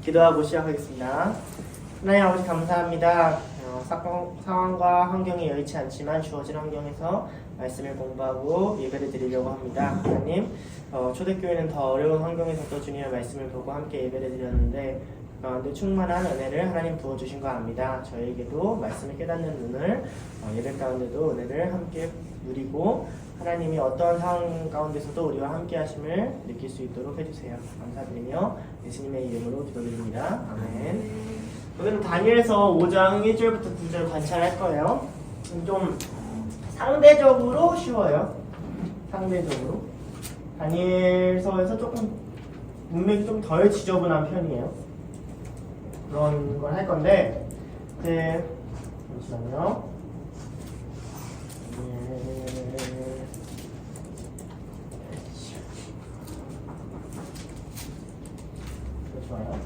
기도하고 시작하겠습니다. 하나님 아버지 감사합니다. 상황과 환경이 여의치 않지만 주어진 환경에서 말씀을 공부하고 예배를 드리려고 합니다. 하나님, 초대교회는 더 어려운 환경에서도 주님의 말씀을 보고 함께 예배를 드렸는데 그 가운데 충만한 은혜를 하나님 부어주신 거 압니다. 저에게도 말씀을 깨닫는 눈을 예배 가운데도 은혜를 함께 누리고 하나님이 어떠한 상황 가운데서도 우리와 함께 하심을 느낄 수 있도록 해주세요. 감사드리며 예수님의 이름으로 기도드립니다. 아멘. 오늘은 다니엘서 5장 1절부터 9절 관찰할 거예요. 좀 상대적으로 쉬워요. 상대적으로. 다니엘서에서 조금 문맥이 좀 덜 지저분한 편이에요. 그런 걸 할 건데, 잠시만요. 좋아요.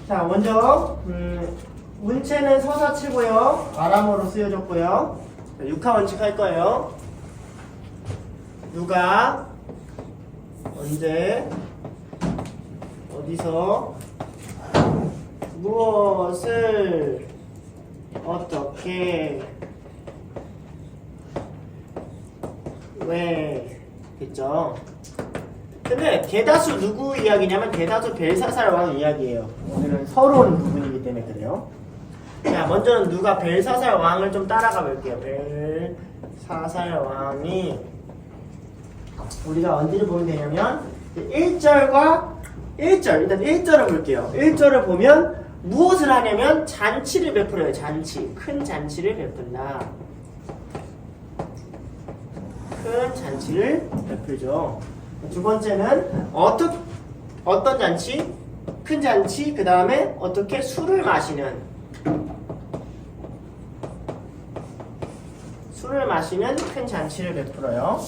자, 먼저 문체는 서사치고요. 아람어로 쓰여졌고요. 육하 원칙 할 거예요. 누가 언제 어디서 무엇을 어떻게 왜 됐죠? 근데 대다수 누구 이야기냐면 대다수 벨사살 왕 이야기예요. 오늘은 서러운 부분이기 때문에 그래요. 자, 먼저는 누가 벨사살 왕을 좀 따라가 볼게요. 벨사살 왕이 우리가 언제를 보면 되냐면 1절과 1절, 일단 1절을 볼게요. 1절을 보면 무엇을 하냐면 잔치를 베풀어요. 잔치, 큰 잔치를 베푼다. 큰 잔치를 베풀죠. 두 번째는 어떤 잔치? 큰 잔치, 그 다음에 어떻게 술을 마시는 큰 잔치를 베풀어요.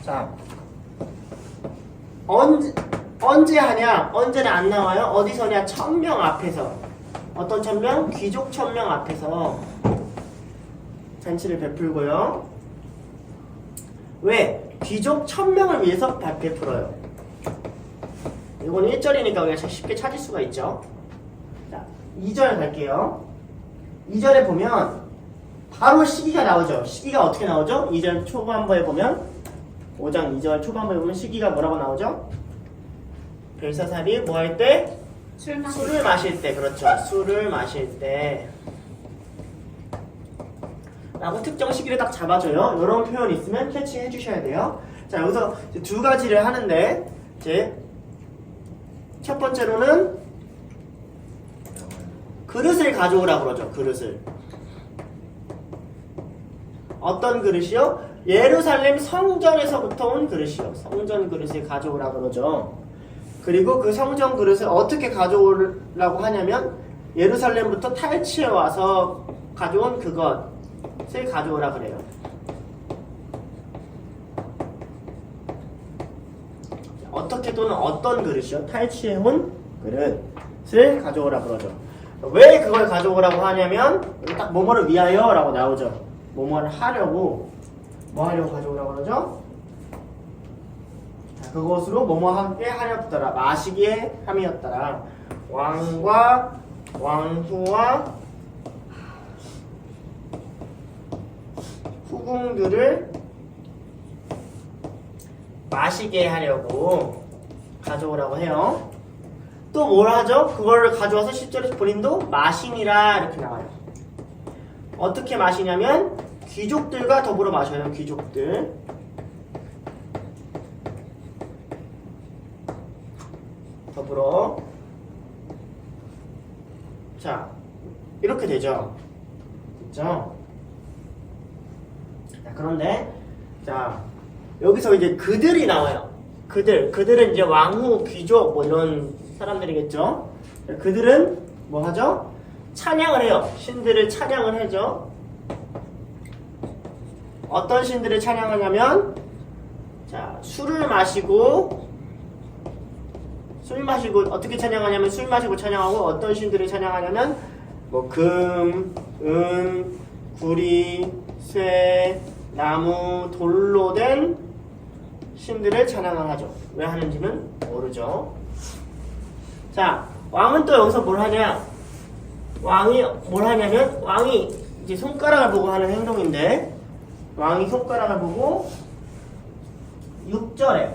자, 언제 하냐? 언제는 안 나와요? 어디서냐? 1000명 앞에서. 어떤 1000명? 귀족 1000명 앞에서 잔치를 베풀고요. 왜? 귀족 1000명을 위해서 베풀어요. 이건 1절이니까 우리가 쉽게 찾을 수가 있죠. 자, 2절 갈게요. 2절에 보면 바로 시기가 나오죠. 시기가 어떻게 나오죠? 2절 초반부에 보면 5장 2절 초반부에 보면 시기가 뭐라고 나오죠? 벨사살이 뭐 할 때? 술을 마실 때. 그렇죠. 술을 마실 때 라고 특정 시기를 딱 잡아줘요. 이런 표현 있으면 캐치해 주셔야 돼요. 자, 여기서 두 가지를 하는데 이제 첫 번째로는 그릇을 가져오라고 그러죠. 그릇을. 어떤 그릇이요? 예루살렘 성전에서부터 온 그릇이요. 성전 그릇을 가져오라고 그러죠. 그리고 그 성전 그릇을 어떻게 가져오라고 하냐면 예루살렘부터 탈취해 와서 가져온 그것을 가져오라 그래요. 어떻게 또는 어떤 그릇이요? 탈취해 온 그릇을 가져오라 그러죠. 왜 그걸 가져오라고 하냐면 여기 딱 뭐뭐를 위하여 라고 나오죠. 뭐뭐를 하려고, 뭐 하려고 가져오라고 그러죠? 자, 그것으로 뭐뭐하게 하였더라. 마시기에 함이었더라. 왕과 왕후와 후궁들을 마시게 하려고 가져오라고 해요. 또 뭘 하죠? 그걸 가져와서 10절에서 본인도 마시니라 이렇게 나와요. 어떻게 마시냐면 귀족들과 더불어 마셔요. 귀족들. 더불어. 자, 이렇게 되죠. 됐죠? 자, 그런데 자, 여기서 이제 그들이 나와요. 그들은 이제 왕후, 귀족 뭐 이런 사람들이겠죠. 그들은 뭐 하죠? 찬양을 해요. 신들을 찬양을 하죠. 어떤 신들을 찬양하냐면 자, 술을 마시고 어떻게 찬양하냐면 술 마시고 찬양하고 어떤 신들을 찬양하냐면 뭐 금, 은, 구리, 쇠, 나무, 돌로 된 신들을 찬양을 하죠. 왜 하는지는 모르죠. 자, 왕은 또 여기서 뭘 하냐? 왕이 뭘 하냐면 왕이 이제 손가락을 보고 하는 행동인데 왕이 손가락을 보고 6절에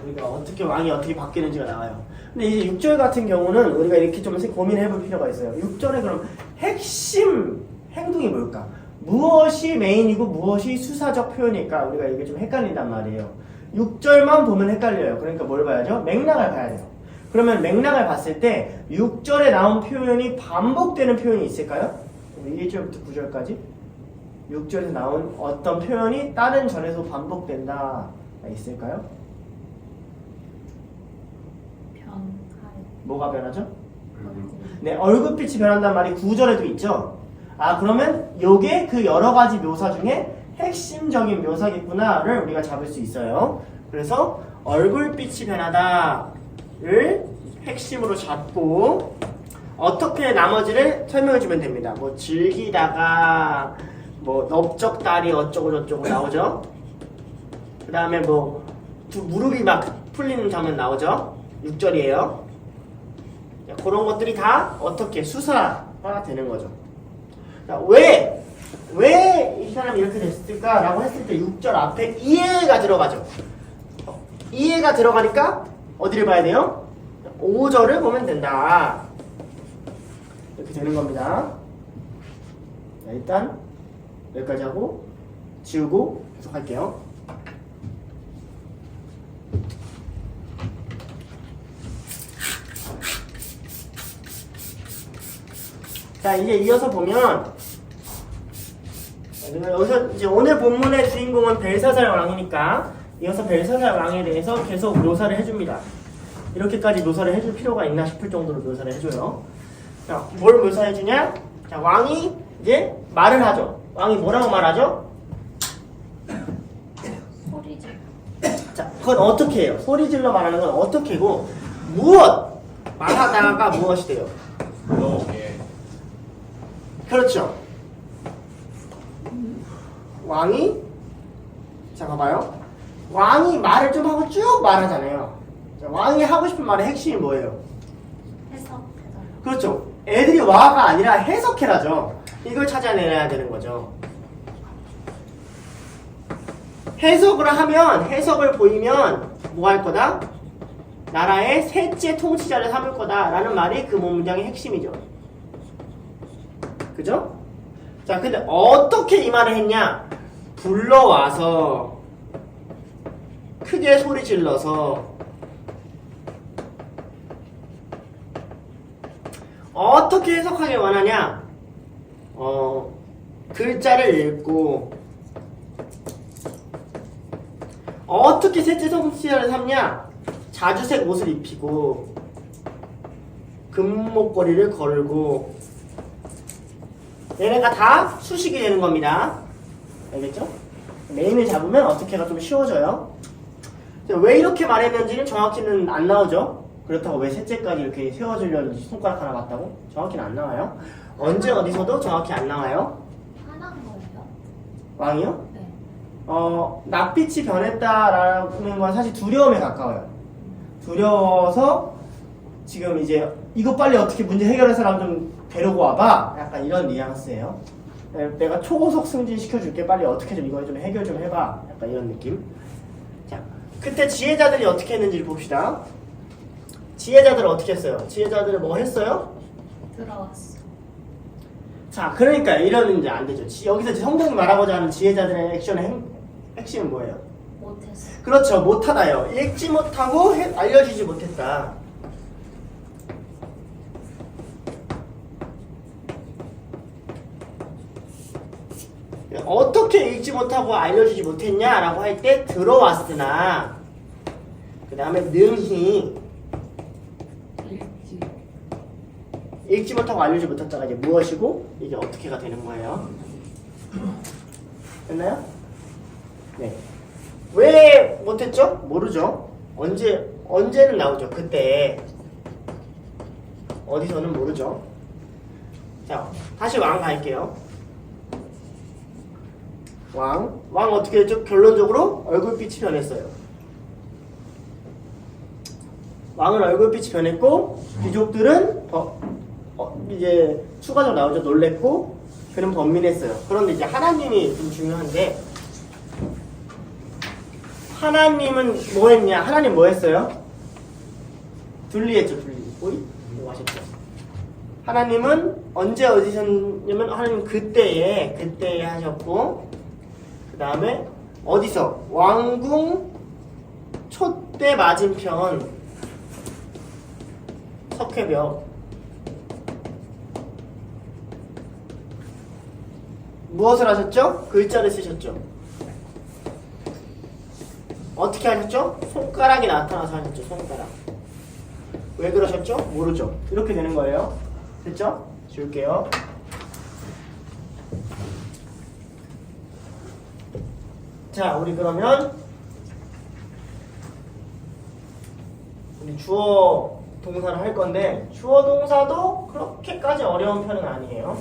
우리가 왕이 어떻게 바뀌는지가 나와요. 근데 이제 6절 같은 경우는 우리가 이렇게 좀 고민해 볼 필요가 있어요. 6절에 그럼 핵심 행동이 뭘까? 무엇이 메인이고 무엇이 수사적 표현일까? 우리가 이게 좀 헷갈린단 말이에요. 6절만 보면 헷갈려요. 그러니까 뭘 봐야죠? 맥락을 봐야 돼요. 그러면 맥락을 봤을 때 6절에 나온 표현이 반복되는 표현이 있을까요? 1절부터 9절까지 6절에서 나온 어떤 표현이 다른 절에서 반복된다 있을까요? 뭐가 변하죠? 네, 얼굴빛이 변한다는 말이 9절에도 있죠. 아, 그러면 요게 그 여러 가지 묘사 중에 핵심적인 묘사겠구나를 우리가 잡을 수 있어요. 그래서 얼굴빛이 변하다를 핵심으로 잡고 어떻게 나머지를 설명해 주면 됩니다. 뭐 즐기다가 뭐 넓적다리 어쩌고 저쩌고 나오죠. 그 다음에 뭐 두 무릎이 막 풀리는 장면 나오죠. 6절이에요. 그런 것들이 다 어떻게 수사가 되는 거죠. 왜 이 사람이 이렇게 됐을까? 라고 했을 때 6절 앞에 이해가 들어가죠. 이해가 들어가니까 어디를 봐야 돼요? 5절을 보면 된다. 이렇게 되는 겁니다. 자, 일단 여기까지 하고 지우고 계속 할게요. 자, 이제 이어서 보면 여기서 이제 오늘 본문의 주인공은 벨사살 왕이니까 이어서 벨사살 왕에 대해서 계속 묘사를 해줍니다. 이렇게까지 묘사를 해줄 필요가 있나 싶을 정도로 묘사를 해줘요. 자, 뭘 묘사해주냐? 자, 왕이 이제 말을 하죠. 왕이 뭐라고 말하죠? 소리 질러. 자, 그건 어떻게 해요? 소리 질러 말하는 건 어떻게고 무엇? 말하다가 무엇이 돼요? 그렇죠. 왕이 자 봐봐요. 왕이 말을 좀 하고 쭉 말하잖아요. 자, 왕이 하고 싶은 말의 핵심이 뭐예요? 해석해달라. 그렇죠. 애들이 와가 아니라 해석해라죠. 이걸 찾아내야 되는 거죠. 해석을 하면 해석을 보이면 뭐 할 거다? 나라의 셋째 통치자를 삼을 거다 라는 말이 그 문장의 핵심이죠. 그죠? 자, 근데 어떻게 이 말을 했냐? 불러와서 크게 소리 질러서 어떻게 해석하길 원하냐? 글자를 읽고 어떻게 셋째 통치자를 삼냐? 자주색 옷을 입히고 금목걸이를 걸고 얘네가 다 수식이 되는 겁니다. 알겠죠? 메인을 잡으면 어떻게가 좀 쉬워져요. 왜 이렇게 말했는지는 정확히는 안 나오죠. 그렇다고 왜 셋째까지 이렇게 세워주려는지 손가락 하나 맞다고? 정확히는 안 나와요. 언제 어디서도 정확히 안 나와요. 화난 거예요? 왕이요? 네. 낯빛이 변했다라는 건 사실 두려움에 가까워요. 두려워서 지금 이제 이거 빨리 어떻게 문제 해결할 사람 좀 데리고 와봐. 약간 이런 뉘앙스예요. 내가 초고속 승진 시켜줄게. 빨리 어떻게 좀 이거 좀 해결 좀 해봐. 약간 이런 느낌. 자, 그때 지혜자들이 어떻게 했는지를 봅시다. 지혜자들은 어떻게 했어요? 지혜자들은 뭐 했어요? 들어왔어. 자, 그러니까 이러면 이제 안 되죠. 여기서 성경이 말하고자 하는 지혜자들의 액션의 핵심은 뭐예요? 못했어. 그렇죠. 못하다요. 읽지 못하고 알려주지 못했다. 어떻게 읽지 못하고 알려주지 못했냐라고 할 때 들어왔으나 그 다음에 능히 읽지 못하고 알려주지 못했다가 이제 무엇이고 이게 어떻게가 되는 거예요. 됐나요? 네. 왜 못했죠? 모르죠. 언제는 나오죠. 그때 어디서는 모르죠. 자, 다시 왕 갈게요. 왕 어떻게 했죠? 결론적으로 얼굴빛이 변했어요. 왕은 얼굴빛이 변했고 귀족들은 이제 추가적으로 나오죠. 놀랬고 그는 번민했어요. 그런데 이제 하나님이 좀 중요한데 하나님은 뭐 했냐? 하나님 뭐 했어요? 둘리했죠. 둘리. 오이? 뭐 하셨죠? 하나님은 언제 어디셨냐면 하나님 그때에 하셨고 그 다음에 어디서? 왕궁 촛대 맞은편 석회벽 무엇을 하셨죠? 글자를 쓰셨죠. 어떻게 하셨죠? 손가락이 나타나서 하셨죠. 손가락. 왜 그러셨죠? 모르죠. 이렇게 되는 거예요. 됐죠? 지울게요. 자, 우리 그러면 우리 주어 동사를 할 건데 주어 동사도 그렇게까지 어려운 편은 아니에요.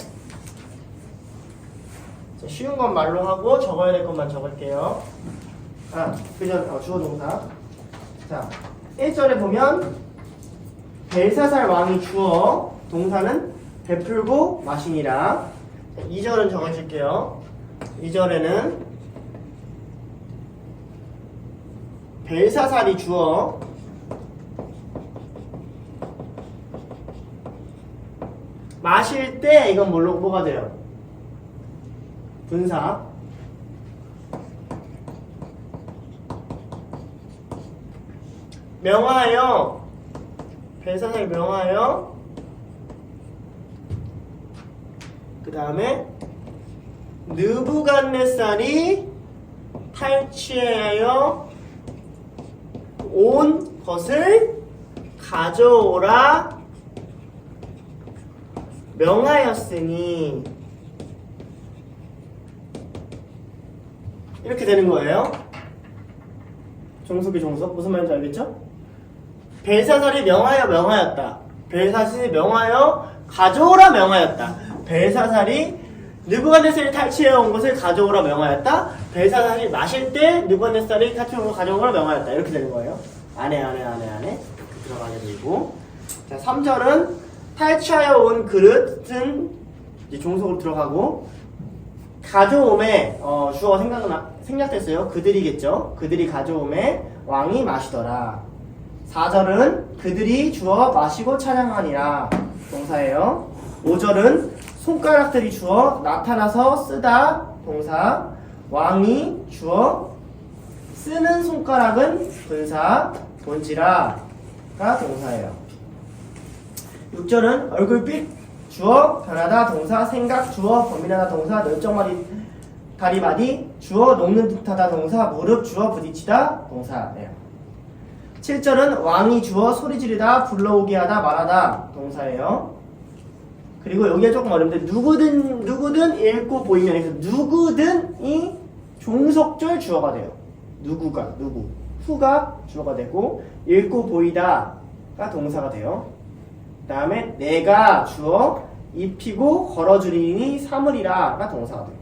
자, 쉬운 건 말로 하고 적어야 될 것만 적을게요. 주어 동사. 자, 1절에 보면 벨사살 왕이 주어 동사는 베풀고 마시니라. 2절은 적어줄게요. 2절에는 벨사살이 주어 마실 때 이건 뭐가 돼요? 분사. 명하여 벨사살 명하여 그 다음에 느부갓네살이 탈취하여 온 것을 가져오라 명하였으니 이렇게 되는 거예요. 종속이 종속 무슨 말인지 알겠죠? 벨사살이 명하였다. 벨사살이 명하여 가져오라 명하였다. 벨사살이 느부갓네살이 탈취해 온 것을 가져오라 명하였다. 벨사살이 마실 때 느부갓네살이 탈취해 온 것을 가져오라 명하였다. 이렇게 되는 거예요. 안에 이렇게 들어가게 되고. 자, 3절은 탈취하여 온 그릇은 이제 종속으로 들어가고 가져옴에 주어가 생략됐어요. 그들이겠죠. 그들이 가져옴에 왕이 마시더라. 4절은 그들이 주어 마시고 찬양하니라 동사예요. 5절은 손가락들이 주어 나타나서 쓰다 동사. 왕이 주어 쓰는 손가락은 분사 본지라가 동사예요. 6절은 얼굴빛 주어 변하다 동사. 생각 주어 범민하다 동사. 널쩍마디 다리마디 주어 녹는 듯하다 동사. 무릎 주어 부딪히다 동사예요. 7절은 왕이 주어 소리 지르다 불러오게 하다 말하다 동사예요. 그리고 여기가 조금 어려운데 누구든 읽고 보이면 해서 누구든이 종속절 주어가 돼요. 누구 후가 주어가 되고 읽고 보이다가 동사가 돼요. 그 다음에 내가 주어 입히고 걸어주리니 사물이라가 동사가 돼요.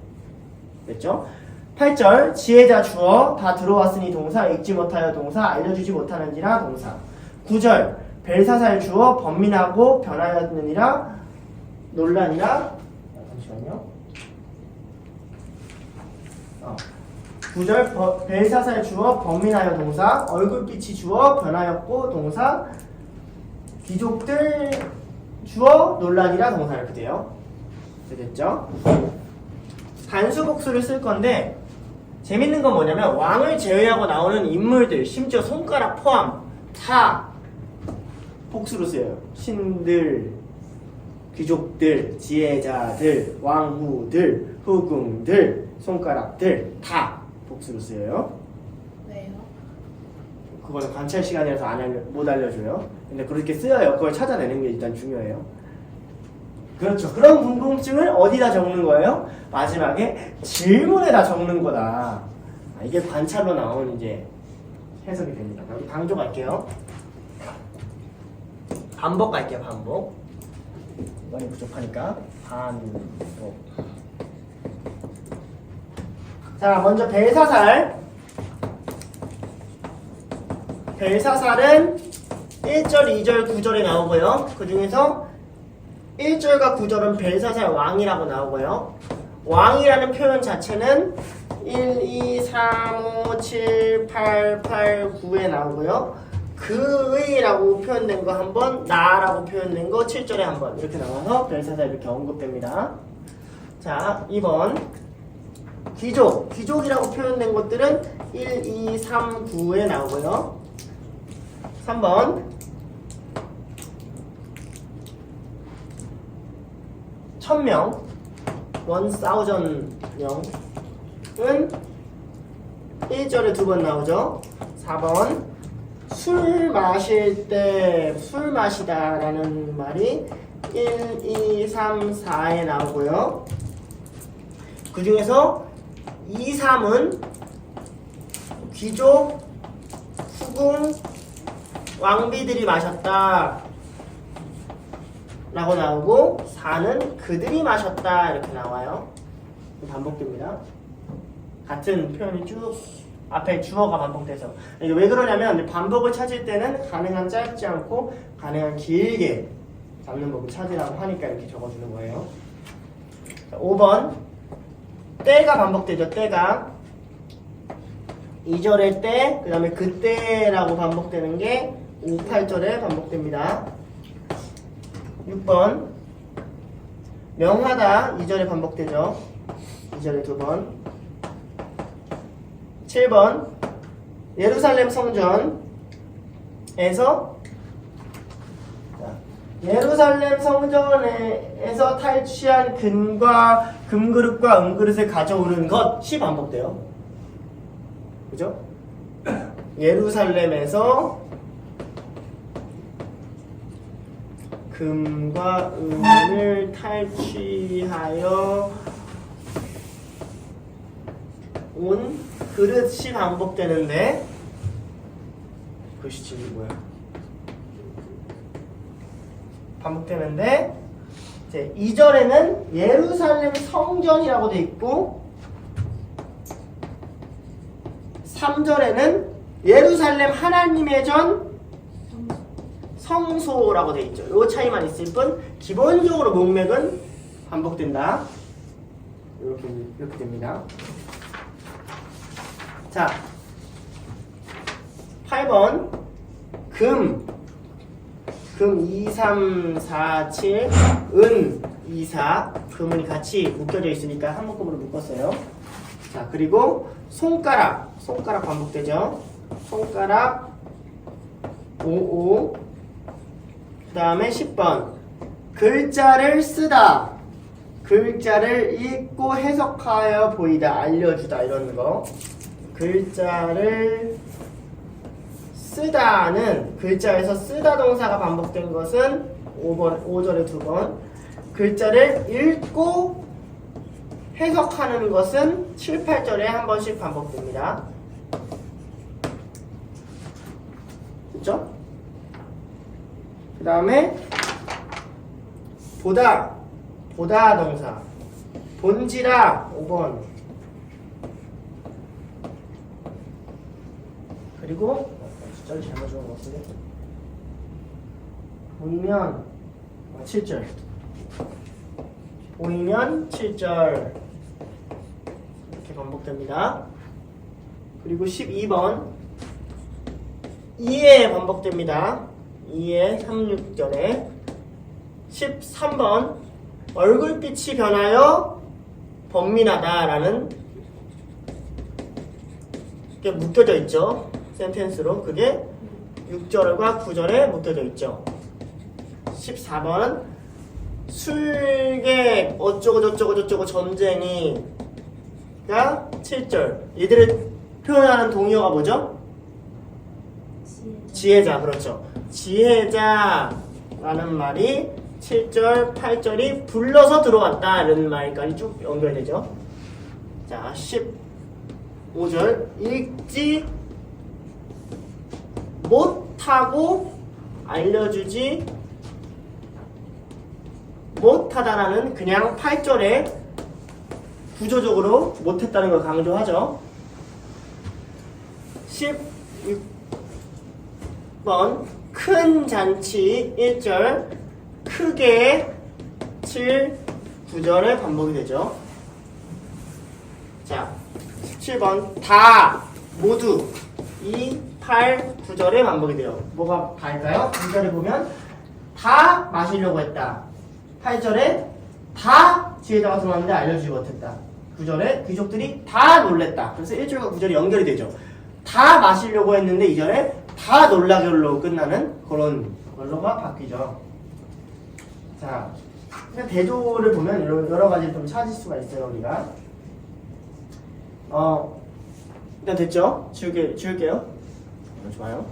됐죠? 8절 지혜자 주어 다 들어왔으니 동사. 읽지 못하여 동사. 알려주지 못하는지라 동사. 9절 벨사살 주어 번민하고 변하였느니라 논란이라. 잠시만요. 9절 벨사살 주어 번민하여 동사. 얼굴빛이 주어 변하였고 동사. 귀족들 주어 논란이라 동사. 이렇게 돼요. 됐죠? 단수복수를 쓸 건데 재밌는 건 뭐냐면 왕을 제외하고 나오는 인물들 심지어 손가락 포함 다 복수로 쓰여요. 신들, 귀족들, 지혜자들, 왕후들, 후궁들, 손가락들 다 복수로 쓰여요. 왜요? 그거는 관찰 시간이라서 못 알려줘요. 근데 그렇게 쓰여요. 그걸 찾아내는 게 일단 중요해요. 그렇죠. 그런 궁금증을 어디다 적는 거예요? 마지막에 질문에다 적는 거다. 이게 관찰로 나온 이제 해석이 됩니다. 여기 강조 갈게요. 반복 갈게요. 반복. 이번이 부족하니까 반복. 자, 먼저 벨사살. 벨사살은 1절, 2절, 9절에 나오고요. 그 중에서 1절과 9절은 벨사살 왕이라고 나오고요. 왕이라는 표현 자체는 1, 2, 3, 5, 7, 8, 8, 9에 나오고요. 그의라고 표현된 거 한 번, 나라고 표현된 거 7절에 한 번 이렇게 나와서 벨사살 이렇게 언급됩니다. 자, 2번 귀족, 귀족이라고 표현된 것들은 1, 2, 3, 9에 나오고요. 3번 1000명 1000명은 1절에 2번 나오죠. 4번 술 마실 때 술 마시다 라는 말이 1, 2, 3, 4에 나오고요. 그 중에서 2, 3은 귀족, 후궁, 왕비들이 마셨다 라고 나오고 4는 그들이 마셨다 이렇게 나와요. 반복됩니다. 같은 표현이 쭉 앞에 주어가 반복돼서. 이게 왜 그러냐면 반복을 찾을 때는 가능한 짧지 않고 가능한 길게 잡는 법을 찾으라고 하니까 이렇게 적어주는 거예요. 5번 때가 반복되죠. 때가 2절에 때, 그 다음에 그때라고 반복되는 게 5, 8절에 반복됩니다. 6번 명하다 2절에 반복되죠. 2절에 2번. 7번 예루살렘 성전에서 예루살렘 성전에서 탈취한 금과 금그릇과 은그릇을 가져오는 것이 반복돼요. 그죠? 예루살렘에서 금과 은을 탈취하여 온 그릇이 반복되는데 글씨체 뭐야? 반복되는데 이제 2절에는 예루살렘 성전이라고 돼 있고 3절에는 예루살렘 하나님의 전 성소라고 돼 있죠. 요 차이만 있을 뿐 기본적으로 문맥은 반복된다. 이렇게 됩니다. 자, 8번 금 2, 3, 4, 7 은 2, 4 금은이 같이 묶여져 있으니까 한 묶음으로 묶었어요. 자, 그리고 손가락 반복되죠. 손가락 5, 5 그 다음에 10번 글자를 쓰다 글자를 읽고 해석하여 보이다 알려주다 이런 거. 글자를 쓰다는 글자에서 쓰다 동사가 반복된 것은 5절에 2번. 글자를 읽고 해석하는 것은 7, 8절에 한 번씩 반복됩니다. 그렇죠? 그 다음에 보다 동사 본지라 5번. 그리고 숫자를 잘못 적은 것 같은데 보이면 7절 보이면 7절 이렇게 반복됩니다. 그리고 12번 2에 반복됩니다. 2에 36절에 13번 얼굴빛이 변하여 번민하다라는 게 묶여져 있죠. 센텐스로 그게 6절과 9절에 묶여져 있죠. 14번 술객 어쩌고 전쟁이가 7절. 얘들을 표현하는 동의어가 뭐죠? 지혜자. 그렇죠. 지혜자라는 말이 7절, 8절이 불러서 들어왔다 이런 말까지 쭉 연결되죠. 자, 15절 읽지 못하고 알려주지 못하다라는 그냥 8절에 구조적으로 못했다는 걸 강조하죠. 16번 큰 잔치 1절, 크게 7, 9절의 반복이 되죠. 자, 17번 다, 모두 2, 8, 9절의 반복이 돼요. 뭐가 다일까요? 2절에 보면 다 마시려고 했다. 8절에 다 지혜자가 들어왔는데 알려주지 못했다. 9절에 귀족들이 다 놀랬다. 그래서 1절과 9절이 연결이 되죠. 다 마시려고 했는데 2절에 다 놀라결로 끝나는 그런 걸로가 바뀌죠. 자, 대조를 보면 여러 가지 좀 찾을 수가 있어요, 우리가. 일단 됐죠? 지울게요. 좋아요.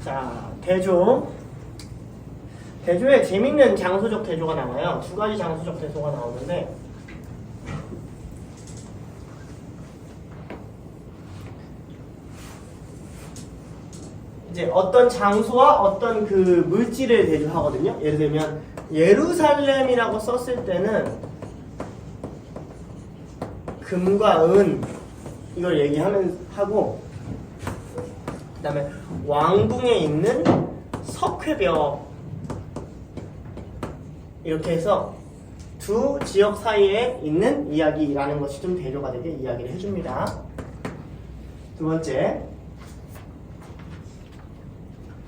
자, 대조에 재밌는 장소적 대조가 나와요. 두 가지 장소적 대조가 나오는데, 이제 어떤 장소와 어떤 그 물질을 대조하거든요. 예를 들면 예루살렘이라고 썼을 때는 금과 은 이걸 얘기하고, 그 다음에 왕궁에 있는 석회벽, 이렇게 해서 두 지역 사이에 있는 이야기라는 것이 좀 대조가 되게 이야기를 해줍니다. 두 번째,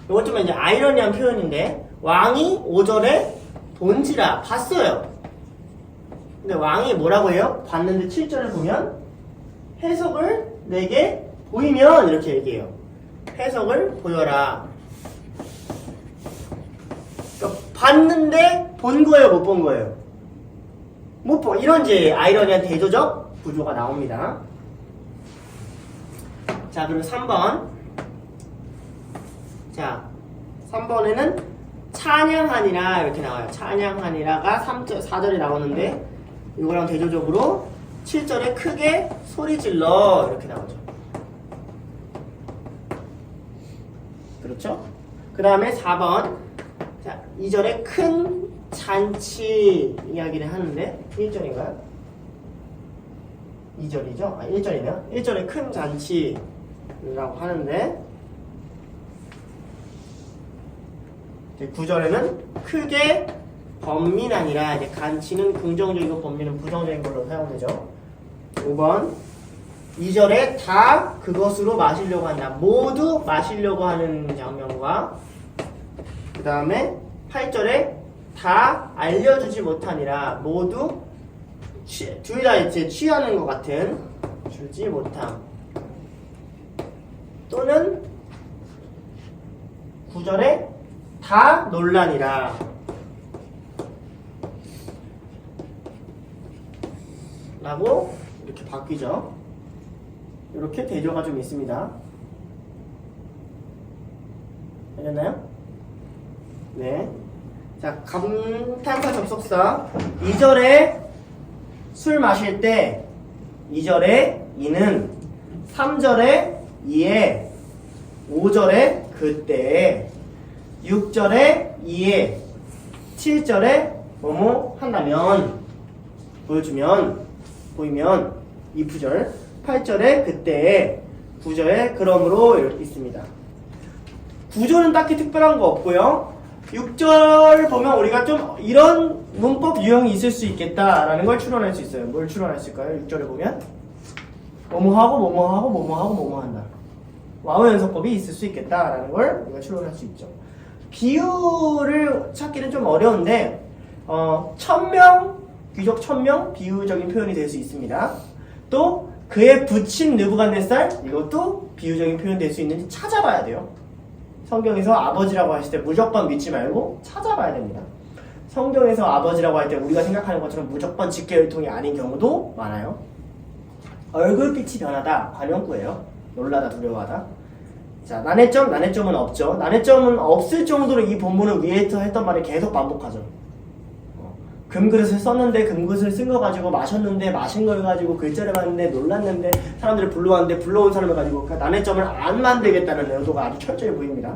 이건 좀 이제 아이러니한 표현인데, 왕이 5절에 본지라 봤어요. 근데 왕이 뭐라고 해요? 봤는데 7절을 보면 해석을 내게 보이면 이렇게 얘기해요. 해석을 보여라. 그러니까 봤는데 본 거예요, 못 본 거예요? 못 본. 이런 이제 아이러니한 대조적 구조가 나옵니다. 자, 그리고 3번. 자, 3번에는 찬양하니라 이렇게 나와요. 찬양하니라가 4절에 나오는데, 이거랑 대조적으로 7절에 크게 소리 질러 이렇게 나오죠. 그렇죠? 그 다음에 4번. 자, 2절에 큰 잔치 이야기를 하는데, 1절인가요? 2절이죠? 1절이네요. 1절에 큰 잔치라고 하는데, 9절에는 크게 번민하니라. 이제 간치는 긍정적이고 번민은 부정적인 걸로 사용되죠. 5번 2절에 다 그것으로 마시려고 한다. 모두 마시려고 하는 장면과, 그 다음에 8절에 다 알려주지 못하니라. 모두 둘 다 이제 취하는 것 같은 주지 못함. 또는 9절에 다 논란이라. 라고 이렇게 바뀌죠. 이렇게 대조가 좀 있습니다. 알겠나요? 네. 자, 감탄사 접속사. 2절에 술 마실 때 2절에 이는, 3절에 이에, 5절에 그때, 6절에 이에, 7절에 뭐뭐 한다면, 보여주면, 보이면, 이프절, 8절에 그때, 9절에 그러므로 이렇게 있습니다. 9절은 딱히 특별한 거 없고요. 6절 보면 우리가 좀 이런 문법 유형이 있을 수 있겠다라는 걸 추론할 수 있어요. 뭘 추론할 수 있을까요? 6절에 보면 뭐뭐하고 뭐뭐하고 뭐뭐하고 뭐뭐한다. 와우 연속법이 있을 수 있겠다라는 걸 우리가 추론할 수 있죠. 비유를 찾기는 좀 어려운데 1000명, 귀족 1000명 비유적인 표현이 될 수 있습니다. 또 그의 부친 느부갓네살, 이것도 비유적인 표현 될 수 있는지 찾아봐야 돼요. 성경에서 아버지라고 하실 때 무조건 믿지 말고 찾아봐야 됩니다. 성경에서 아버지라고 할 때 우리가 생각하는 것처럼 무조건 직계혈통이 아닌 경우도 많아요. 얼굴빛이 변하다, 관용구예요. 놀라다, 두려워하다. 자, 난해점은 없죠. 난해점은 없을 정도로 이 본문을 위에서 했던 말을 계속 반복하죠. 금그릇을 썼는데 금그릇을 쓴 거 가지고 마셨는데 마신 걸 가지고 글자를 봤는데 놀랐는데 사람들을 불러왔는데 불러온 사람을 가지고 난해점을 안 만들겠다는 의도가 아주 철저히 보입니다.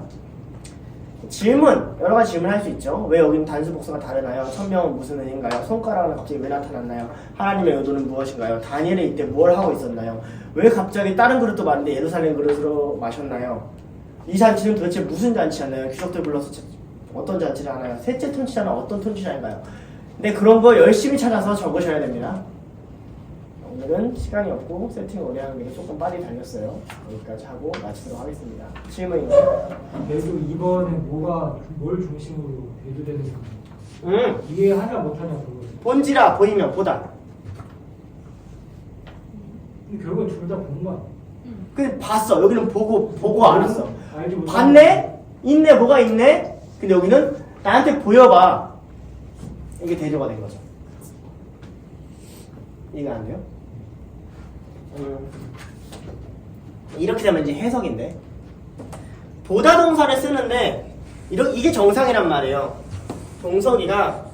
질문, 여러 가지 질문 할 수 있죠. 왜 여기는 단수 복수가 다르나요? 천명은 무슨 의미인가요? 손가락은 갑자기 왜 나타났나요? 하나님의 의도는 무엇인가요? 다니엘은 이때 뭘 하고 있었나요? 왜 갑자기 다른 그릇도 많은데 예루살렘 그릇으로 마셨나요? 이 잔치는 도대체 무슨 잔치였나요? 귀족들 불러서 어떤 잔치를 하나요? 셋째 통치자는 어떤 통치자인가요? 근데 그런 거 열심히 찾아서 적으셔야 됩니다. 오늘은 시간이 없고 세팅 오래 하는 게 조금 빨리 달렸어요. 여기까지 하고 마치도록 하겠습니다. 질문인가요? 그래도 이번에 뭘 중심으로 대두되는지 이해하냐 못하냐 그거. 본지라 보이면 보다. 근데 결국은 둘 다 본 거 아니야? 근데 봤어. 여기는 보고 알았어. 알지 못하는 봤네? 있네, 뭐가 있네? 근데 여기는 나한테 보여봐. 이게 대조가 된 거죠. 이해가 안 돼요? 이렇게 되면 이제 해석인데, 보다 동사를 쓰는데 이게 정상이란 말이에요. 동석이가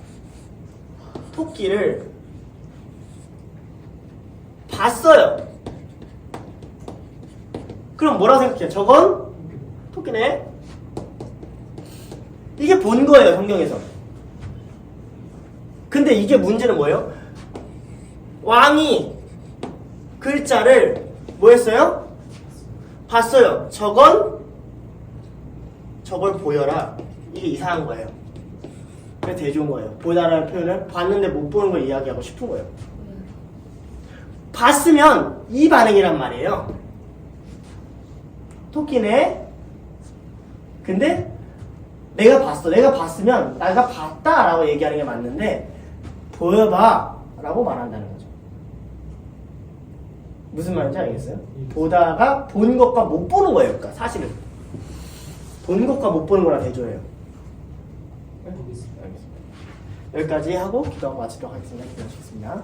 토끼를 봤어요. 그럼 뭐라고 생각해요? 저건 토끼네. 이게 본 거예요, 성경에서. 근데 이게 문제는 뭐예요? 왕이 글자를 뭐 했어요? 봤어요. 저걸 보여라. 이게 이상한 거예요. 그래서 되게 좋은 거예요. 보다라는 표현을 봤는데 못 보는 걸 이야기하고 싶은 거예요. 봤으면 이 반응이란 말이에요. 토끼네. 근데 내가 봤어. 내가 봤으면 내가 봤다라고 얘기하는 게 맞는데 보여봐 라고 말한다는 거죠. 무슨 말인지 알겠어요? 보다가 본 것과 못 보는 거예요. 그러니까 사실은 본 것과 못 보는 거랑 대조해요. 알겠습니다. 여기까지 하고 기도하고 마치도록 하겠습니다. 기도하시겠습니다.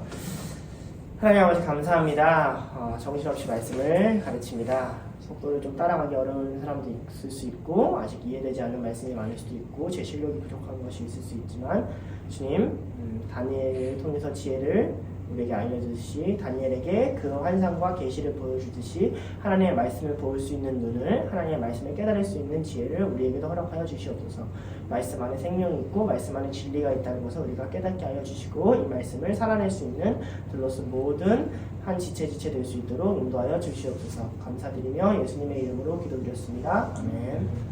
하나님 아버지 감사합니다. 정신없이 말씀을 가르칩니다. 속도를 좀 따라가기 어려운 사람도 있을 수 있고 아직 이해되지 않는 말씀이 많을 수도 있고 제 실력이 부족한 것이 있을 수 있지만 주님 다니엘을 통해서 지혜를 우리에게 알려주듯이 다니엘에게 그 환상과 계시를 보여주듯이 하나님의 말씀을 볼 수 있는 눈을 하나님의 말씀을 깨달을 수 있는 지혜를 우리에게도 허락하여 주시옵소서. 말씀 안에 생명이 있고 말씀 안에 진리가 있다는 것을 우리가 깨닫게 하여 주시고 이 말씀을 살아낼 수 있는 들로서 모든 한 지체 될 수 있도록 인도하여 주시옵소서. 감사드리며 예수님의 이름으로 기도드렸습니다. 아멘.